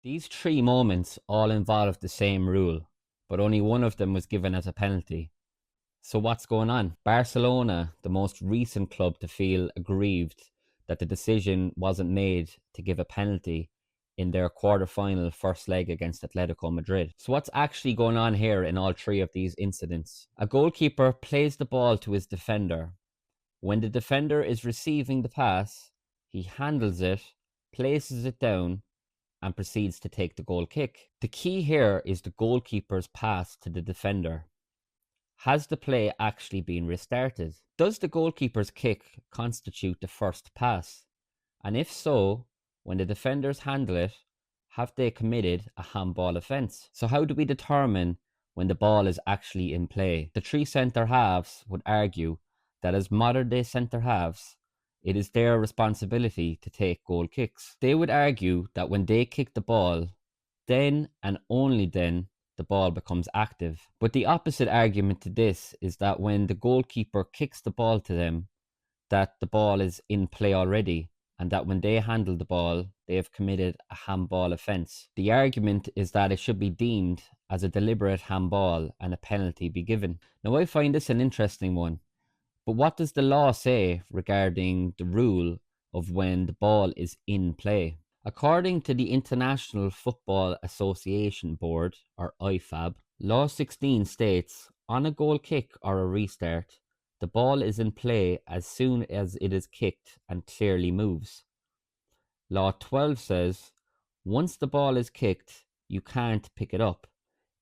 These three moments all involved the same rule, but only one of them was given as a penalty. So what's going on? Barcelona, the most recent club to feel aggrieved that the decision wasn't made to give a penalty in their quarter-final first leg against Atletico Madrid. So what's actually going on here in all three of these incidents? A goalkeeper plays the ball to his defender. When the defender is receiving the pass, he handles it, places it down, and proceeds to take the goal kick. The key here is the goalkeeper's pass to the defender. Has the play actually been restarted? Does the goalkeeper's kick constitute the first pass? And if so, when the defenders handle it, have they committed a handball offence? So how do we determine when the ball is actually in play? The three centre halves would argue that as modern day centre halves, it is their responsibility to take goal kicks. They would argue that when they kick the ball, then and only then the ball becomes active. But the opposite argument to this is that when the goalkeeper kicks the ball to them, that the ball is in play already, and that when they handle the ball, they have committed a handball offence. The argument is that it should be deemed as a deliberate handball and a penalty be given. Now, I find this an interesting one, but what does the law say regarding the rule of when the ball is in play? According to the International Football Association Board, or IFAB, Law 16 states, on a goal kick or a restart, the ball is in play as soon as it is kicked and clearly moves. Law 12 says, once the ball is kicked, you can't pick it up.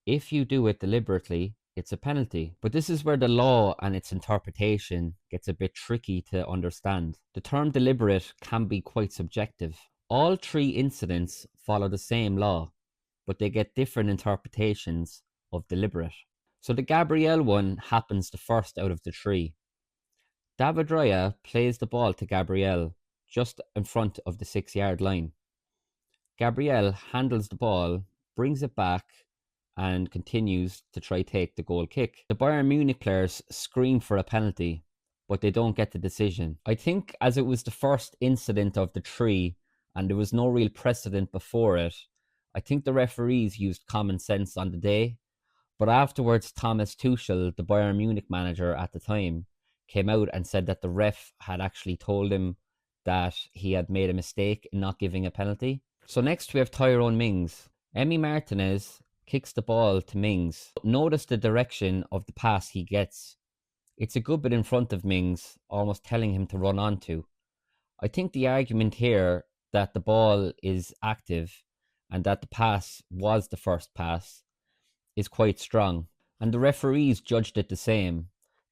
If you do it deliberately, it's a penalty. But this is where the law and its interpretation gets a bit tricky to understand. The term deliberate can be quite subjective. All three incidents follow the same law, but they get different interpretations of deliberate. So the Gabriel one happens the first out of the three. David Raya plays the ball to Gabriel just in front of the 6-yard line. Gabriel handles the ball, brings it back, and continues to try take the goal kick. The Bayern Munich players scream for a penalty, but they don't get the decision. I think as it was the first incident of the three and there was no real precedent before it, I think the referees used common sense on the day. But afterwards, Thomas Tuchel, the Bayern Munich manager at the time, came out and said that the ref had actually told him that he had made a mistake in not giving a penalty. So next we have Tyrone Mings. Emi Martinez kicks the ball to Mings. Notice the direction of the pass he gets. It's a good bit in front of Mings, almost telling him to run onto. I think the argument here that the ball is active and that the pass was the first pass is quite strong. And the referees judged it the same.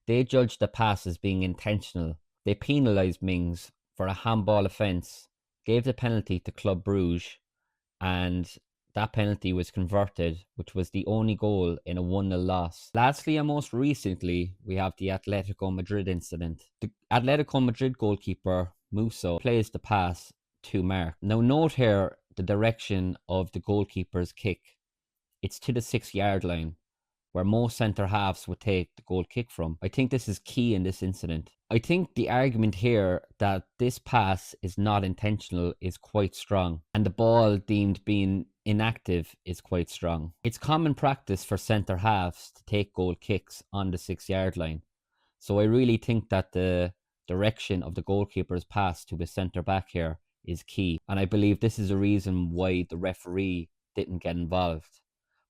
They judged the pass as being intentional. They penalised Mings for a handball offence, gave the penalty to Club Bruges, and that penalty was converted, which was the only goal in a 1-0 loss. Lastly, and most recently, we have the Atletico Madrid incident. The Atletico Madrid goalkeeper, Musso, plays the pass to Marc. Now note here the direction of the goalkeeper's kick. It's to the 6-yard line, where most centre halves would take the goal kick from. I think this is key in this incident. I think the argument here that this pass is not intentional is quite strong, and the ball deemed being inactive is quite strong. It's common practice for centre halves to take goal kicks on the 6-yard line. So I really think that the direction of the goalkeeper's pass to the centre back here is key. And I believe this is a reason why the referee didn't get involved.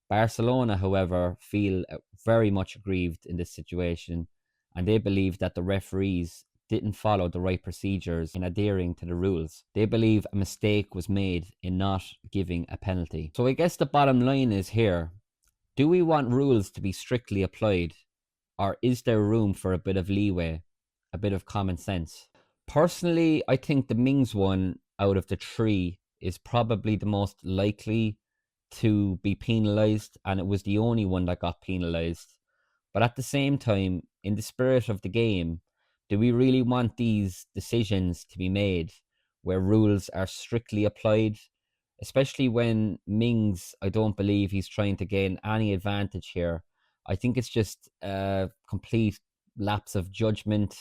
Barcelona, however, feel very much aggrieved in this situation, and they believe that the referees didn't follow the right procedures in adhering to the rules. They believe a mistake was made in not giving a penalty. So I guess the bottom line is here, do we want rules to be strictly applied, or is there room for a bit of leeway, a bit of common sense? Personally, I think the Mings one out of the three is probably the most likely to be penalised, and it was the only one that got penalised. But at the same time, in the spirit of the game, do we really want these decisions to be made where rules are strictly applied? Especially when Mings, I don't believe he's trying to gain any advantage here. I think it's just a complete lapse of judgment.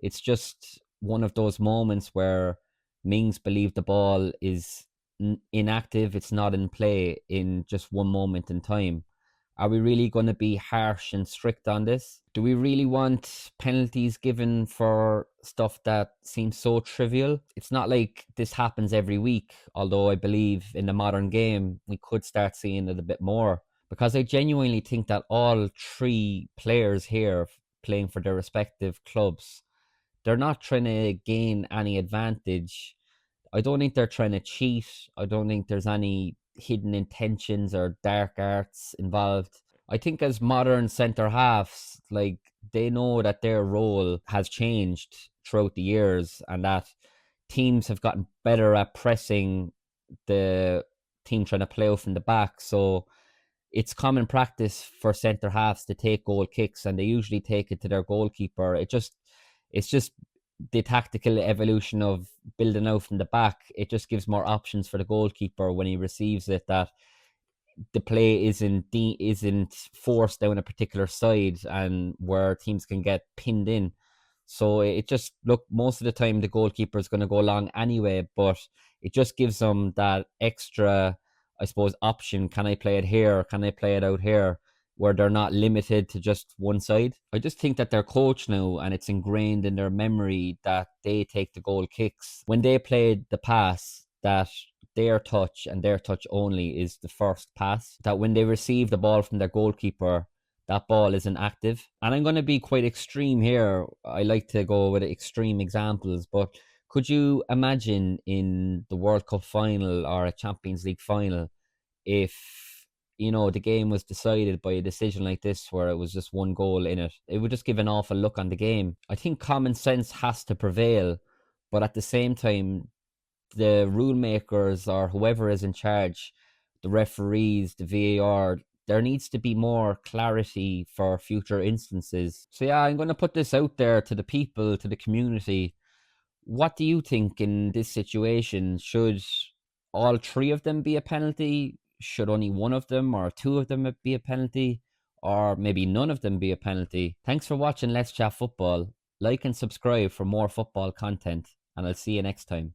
It's just one of those moments where Mings believed the ball is inactive, it's not in play in just one moment in time. Are we really going to be harsh and strict on this? Do we really want penalties given for stuff that seems so trivial? It's not like this happens every week, although I believe in the modern game we could start seeing it a bit more. Because I genuinely think that all three players here playing for their respective clubs, they're not trying to gain any advantage. I don't think they're trying to cheat. I don't think there's any hidden intentions or dark arts involved. I think as modern centre halves, like they know that their role has changed throughout the years and that teams have gotten better at pressing the team trying to play out from the back. So it's common practice for centre halves to take goal kicks and they usually take it to their goalkeeper. It's just the tactical evolution of building out from the back. It just gives more options for the goalkeeper when he receives it, that the play isn't forced down a particular side and where teams can get pinned in. So it just look, most of the time the goalkeeper is going to go long anyway, but it just gives them that extra, I suppose, option. Can I play it here? Can I play it out here? Where they're not limited to just one side. I just think that they're coached now and it's ingrained in their memory that they take the goal kicks. When they played the pass, that their touch and their touch only is the first pass. That when they receive the ball from their goalkeeper, that ball isn't active. And I'm going to be quite extreme here. I like to go with extreme examples, but could you imagine in the World Cup final or a Champions League final if the game was decided by a decision like this where it was just one goal in it? It would just give an awful look on the game. I think common sense has to prevail, but at the same time the rule makers or whoever is in charge, the referees, the VAR, there needs to be more clarity for future instances. So yeah, I'm going to put this out there to the people, to the community. What do you think in this situation? Should all three of them be a penalty? Should only one of them or two of them be a penalty? Or maybe none of them be a penalty? Thanks for watching Let's Chat Football. Like and subscribe for more football content, and I'll see you next time.